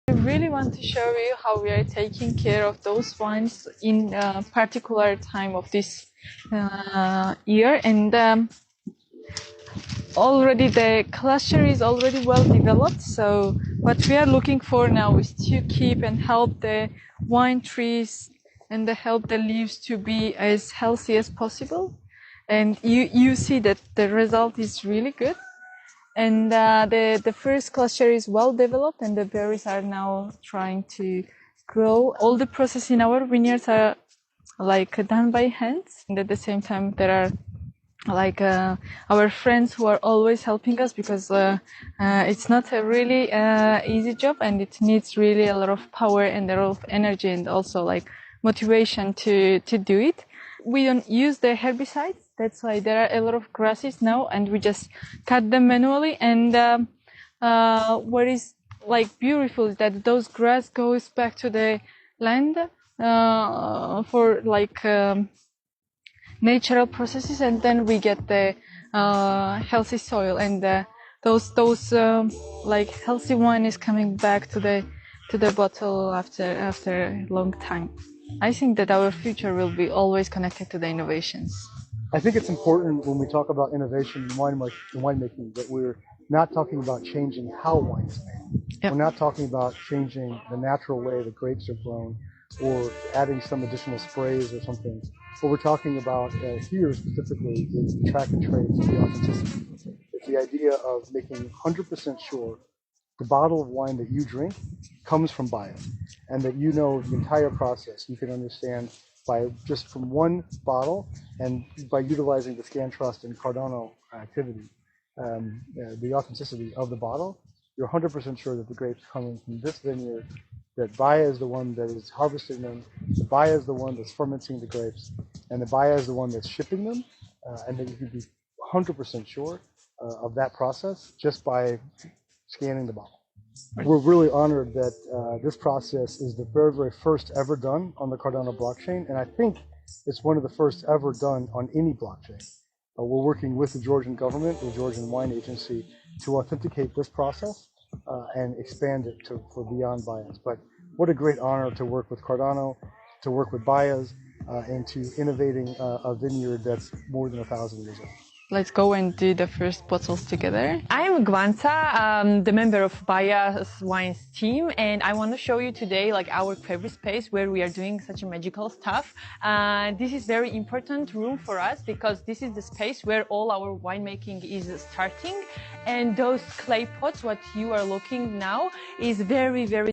I really want to show you how we are taking care of those wines in a particular time of this year, and already the cluster is already well developed. So what we are looking for now is to keep and help the wine trees and help the leaves to be as healthy as possible. And you see that the result is really good. And the first cluster is well developed, and the berries are now trying to grow. All the process in our vineyards are done by hands, and at the same time there are our friends who are always helping us, because it's not a really easy job, and it needs really a lot of power and a lot of energy, and also motivation to do it. We don't use the herbicides. That's why there are a lot of grasses now, and we just cut them manually. And what is beautiful is that those grass goes back to the land for natural processes, and then we get the healthy soil, and those healthy wine is coming back to the bottle after a long time. I think that our future will be always connected to the innovations. I think it's important when we talk about innovation in winemaking that we're not talking about changing how wine is made. Yep. We're not talking about changing the natural way the grapes are grown or adding some additional sprays or something. What we're talking about here specifically is the track and trace of the authenticity. It's the idea of making 100% sure the bottle of wine that you drink comes from bio, and that you know the entire process. You can understand by just from one bottle, and by utilizing the Scan Trust and Cardano activity, the authenticity of the bottle, you're 100% sure that the grapes coming from this vineyard, that Baia is the one that is harvesting them, the Baia is the one that's fermenting the grapes, and the Baia is the one that's shipping them, and that you can be 100% sure of that process just by scanning the bottle. We're really honored that this process is the very, very first ever done on the Cardano blockchain, and I think it's one of the first ever done on any blockchain. We're working with the Georgian government, the Georgian Wine Agency, to authenticate this process and expand it for beyond Baias. But what a great honor to work with Cardano, to work with Baias, and to innovating a vineyard that's more than 1,000 years old. Let's go and do the first bottles together. I'm Gwanza, the member of Baia's Wines team, and I want to show you today our favorite space where we are doing such a magical stuff. This is very important room for us because this is the space where all our winemaking is starting, and those clay pots, what you are looking now, is very, very